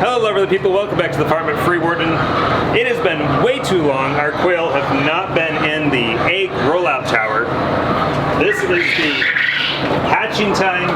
Hello lovely people, welcome back to the farm at Freewarden. It has been way too long. Our quail have not been in the egg rollout tower. This is the hatching time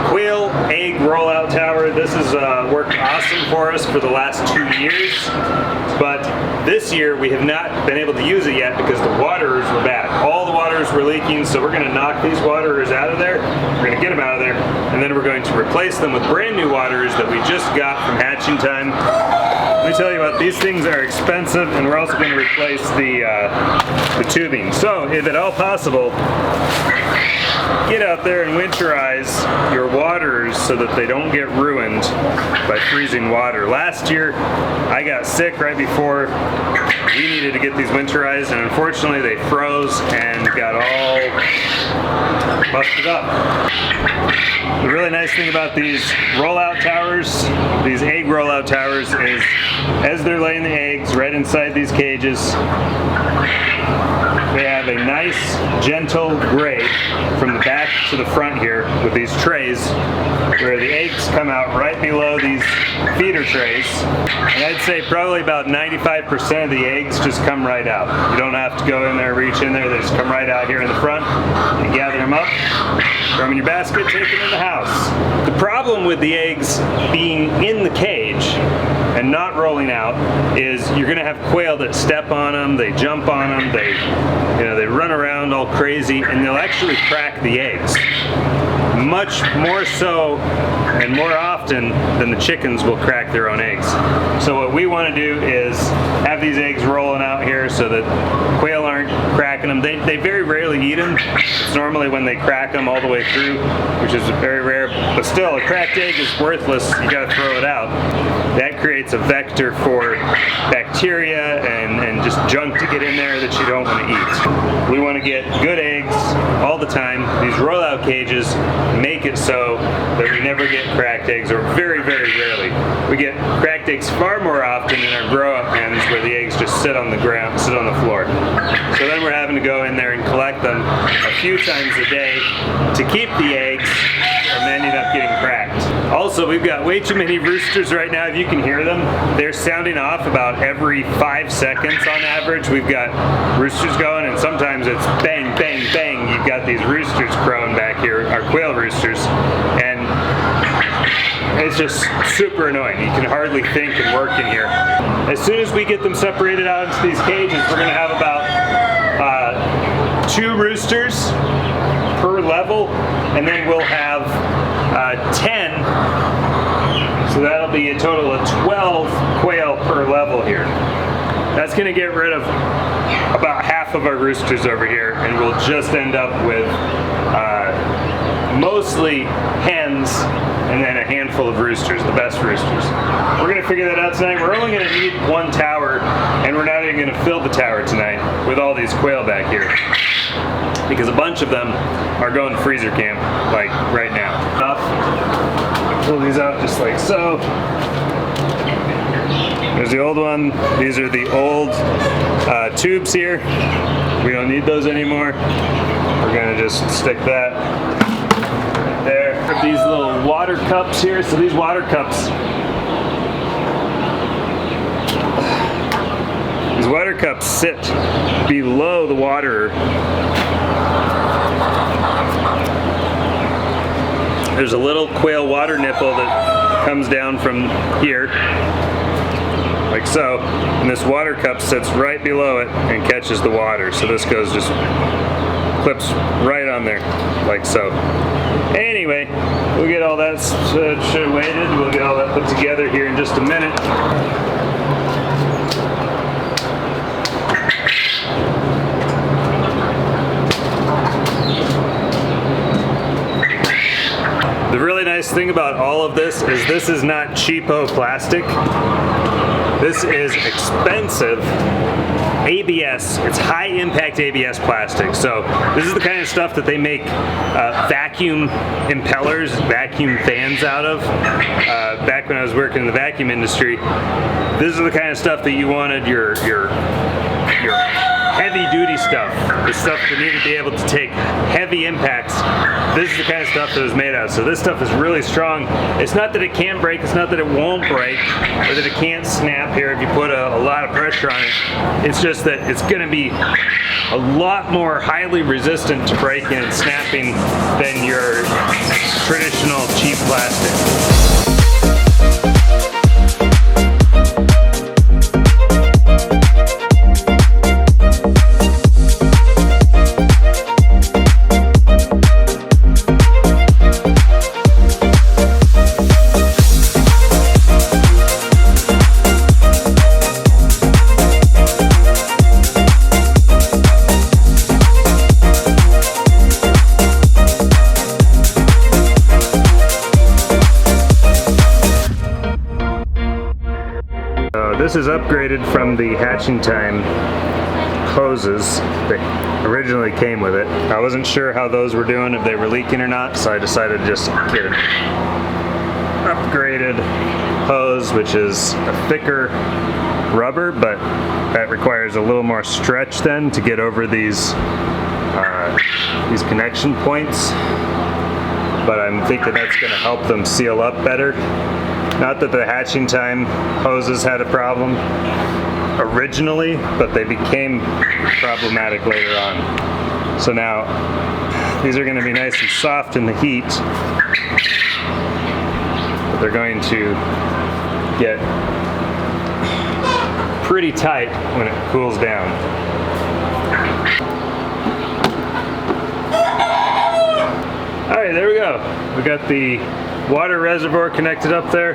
quail egg rollout tower. This has worked awesome for us for the last 2 years, but this year we have not been able to use it yet because the waterers were bad. All the waterers were leaking, so we're going to knock these waterers out of there. We're going to get them out of there, and then we're going to replace them with brand new waterers that we just got from hatching time. Let me tell you what, these things are expensive, and we're also going to replace the tubing. So, if at all possible, get out there and winterize your waterers so that they don't get ruined by freezing water. Last year, I got sick right before we needed to get these winterized, and unfortunately they froze and got all busted up. The really nice thing about these rollout towers, these egg rollout towers, is as they're laying the eggs right inside these cages, they have a nice, gentle grade from the back to the front here with these trays where the eggs come out right below these feeder trays. And I'd say probably about 95% of the eggs just come right out. You don't have to go in there, reach in there, they just come right out here in the front. You gather them up, throw them in your basket, take them in the house. The problem with the eggs being in the cage and not rolling out is you're going to have quail that step on them, they jump on them, they run around all crazy, and they'll actually crack the eggs. Much more so and more often than the chickens will crack their own eggs. So what we want to do is have these eggs rolling out here so that quail aren't cracking them. They very rarely eat them. It's normally when they crack them all the way through, which is very rare. But still, a cracked egg is worthless. You got to throw it out. That creates a vector for bacteria and just junk to get in there that you don't want to eat. We want to get good eggs all the time. These rollout cages make it so that we never get cracked eggs, or very, very rarely. We get cracked eggs far more often in our grow-up pens where the eggs just sit on the ground, sit on the floor. So then we're having to go in there and collect them a few times a day to keep the eggs from ending up getting cracked. Also, we've got way too many roosters right now. If you can hear them, they're sounding off about every 5 seconds on average. We've got roosters going, and sometimes it's bang, bang, bang. You've got these roosters crowing back here, our quail roosters, and it's just super annoying. You can hardly think and work in here. As soon as we get them separated out into these cages, we're going to have about 2 roosters per level, and then we'll have 10, so that'll be a total of 12 quail per level here. That's going to get rid of about half of our roosters over here, and we'll just end up with mostly hens and then a handful of roosters, the best roosters. We're going to figure that out tonight. We're only going to need 1 tower, and we're not even going to fill the tower tonight with all these quail back here, because a bunch of them are going to freezer camp, like right now. Pull these out just like so. There's the old one. These are the old tubes here. We don't need those anymore. We're gonna just stick that there. These little water cups here. So these water cups, sit below the water. There's a little quail water nipple that comes down from here, like so, and this water cup sits right below it and catches the water. So this goes, just clips right on there, like so. Anyway, we'll get all that situated. We'll get all that put together here in just a minute. The really nice thing about all of this is not cheapo plastic. This is expensive ABS. It's high impact ABS plastic. So this is the kind of stuff that they make vacuum impellers, vacuum fans out of. Back when I was working in the vacuum industry, this is the kind of stuff that you wanted your heavy duty stuff, the stuff that needed to be able to take heavy impacts. This is the kind of stuff that it was made out of. So this stuff is really strong. It's not that it can't break, it's not that it won't break, or that it can't snap here if you put a lot of pressure on it. It's just that it's going to be a lot more highly resistant to breaking and snapping than your traditional cheap plastic. This is upgraded from the hatching time hoses that originally came with it. I wasn't sure how those were doing, if they were leaking or not, so I decided to just get an upgraded hose, which is a thicker rubber, but that requires a little more stretch then to get over these connection points. But I'm thinking that's going to help them seal up better. Not that the hatching time hoses had a problem originally, but they became problematic later on. So now these are going to be nice and soft in the heat, but they're going to get pretty tight when it cools down. Alright, there we go. We got the water reservoir connected up there.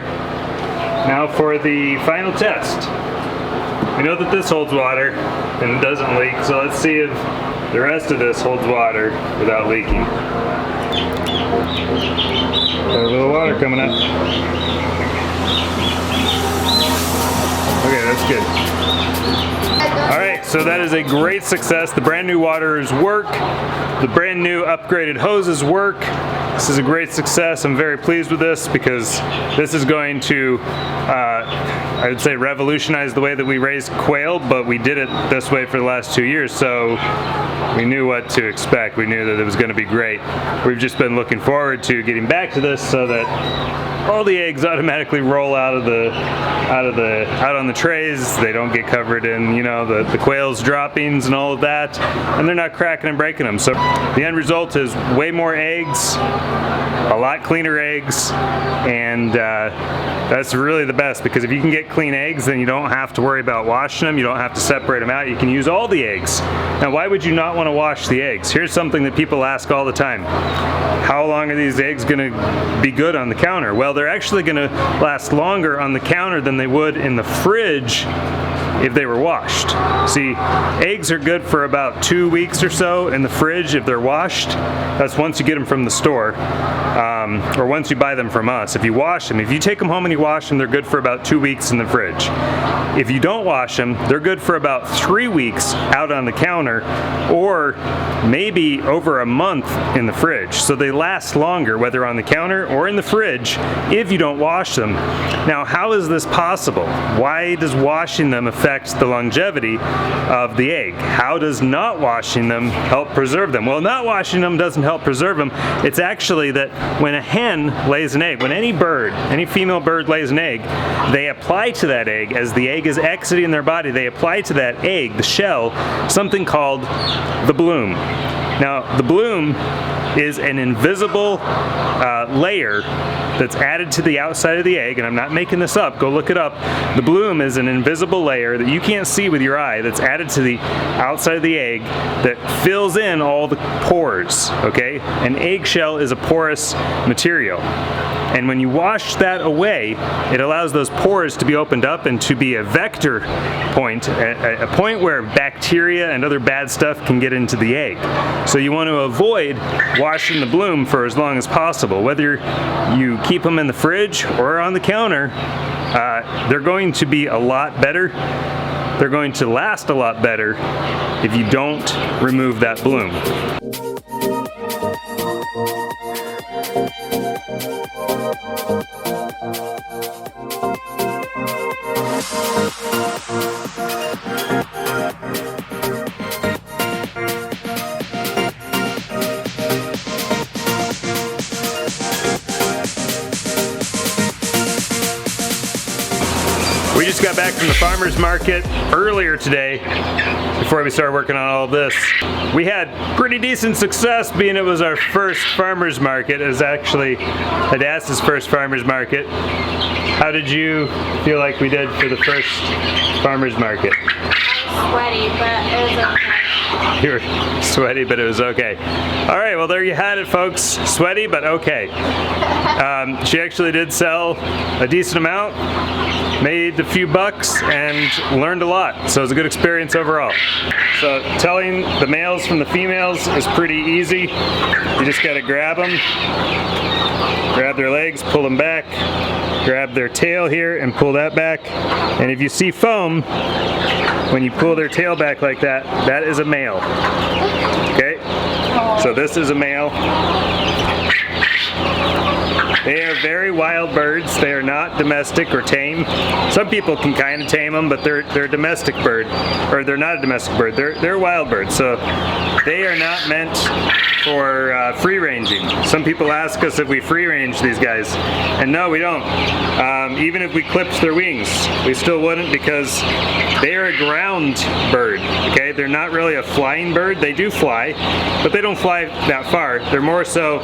Now for the final test. We know that this holds water and it doesn't leak, so let's see if the rest of this holds water without leaking. Got a little water coming up. Okay, that's good. Alright, so that is a great success. The brand new waters work. The brand new upgraded hoses work. This is a great success. I'm very pleased with this because this is going to, I would say, revolutionize the way that we raise quail, but we did it this way for the last 2 years, so we knew what to expect. We knew that it was going to be great. We've just been looking forward to getting back to this so that all the eggs automatically roll out on the trays. They don't get covered in, you know, the quail's droppings and all of that, and they're not cracking and breaking them. So the end result is way more eggs, a lot cleaner eggs, and that's really the best, because if you can get clean eggs, then you don't have to worry about washing them. You don't have to separate them out. You can use all the eggs. Now, why would you not want to wash the eggs? Here's something that people ask all the time. How long are these eggs going to be good on the counter? Well, they're actually going to last longer on the counter than they would in the fridge if they were washed. See, eggs are good for about 2 weeks or so in the fridge if they're washed. That's once you get them from the store, or once you buy them from us. If you wash them, if you take them home and you wash them, they're good for about 2 weeks in the fridge. If you don't wash them, they're good for about 3 weeks out on the counter, or maybe over a month in the fridge. So they last longer, whether on the counter or in the fridge, if you don't wash them. Now, how is this possible? Why does washing them affect the longevity of the egg? How does not washing them help preserve them? Well, not washing them doesn't help preserve them. It's actually that when a hen lays an egg, when any bird, any female bird lays an egg, they apply to that egg, as the egg is exiting their body, they apply to that egg, the shell, something called the bloom. Now, the bloom is an invisible layer that's added to the outside of the egg, and I'm not making this up, go look it up. The bloom is an invisible layer that you can't see with your eye that's added to the outside of the egg that fills in all the pores, okay? An eggshell is a porous material. And when you wash that away, it allows those pores to be opened up and to be a vector point, a point where bacteria and other bad stuff can get into the egg. So you want to avoid washing the bloom for as long as possible. Whether you keep them in the fridge or on the counter, they're going to be a lot better. They're going to last a lot better if you don't remove that bloom. We just got back from the farmer's market earlier today before we started working on all of this. We had pretty decent success being it was our first farmer's market. It was actually Hadassah's first farmer's market. How did you feel like we did for the first farmer's market? Sweaty, but it was okay. You were sweaty, but it was okay. All right, well there you had it, folks. Sweaty, but okay. She actually did sell a decent amount, made a few bucks, and learned a lot. So it was a good experience overall. So telling the males from the females is pretty easy. You just gotta grab them, grab their legs, pull them back, grab their tail here and pull that back. And if you see foam, when you pull their tail back like that, that is a male. Okay? So this is a male. They are very wild birds. They are not domestic or tame. Some people can kind of tame them, but they're a domestic bird. Or they're not a domestic bird. They're wild birds. So they are not meant for free ranging. Some people ask us if we free range these guys. And no, we don't. Even if we clipped their wings, we still wouldn't, because they are a ground bird. Okay? They're not really a flying bird. They do fly, but they don't fly that far. They're more so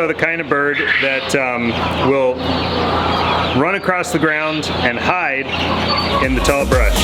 the kind of bird that will run across the ground and hide in the tall brush.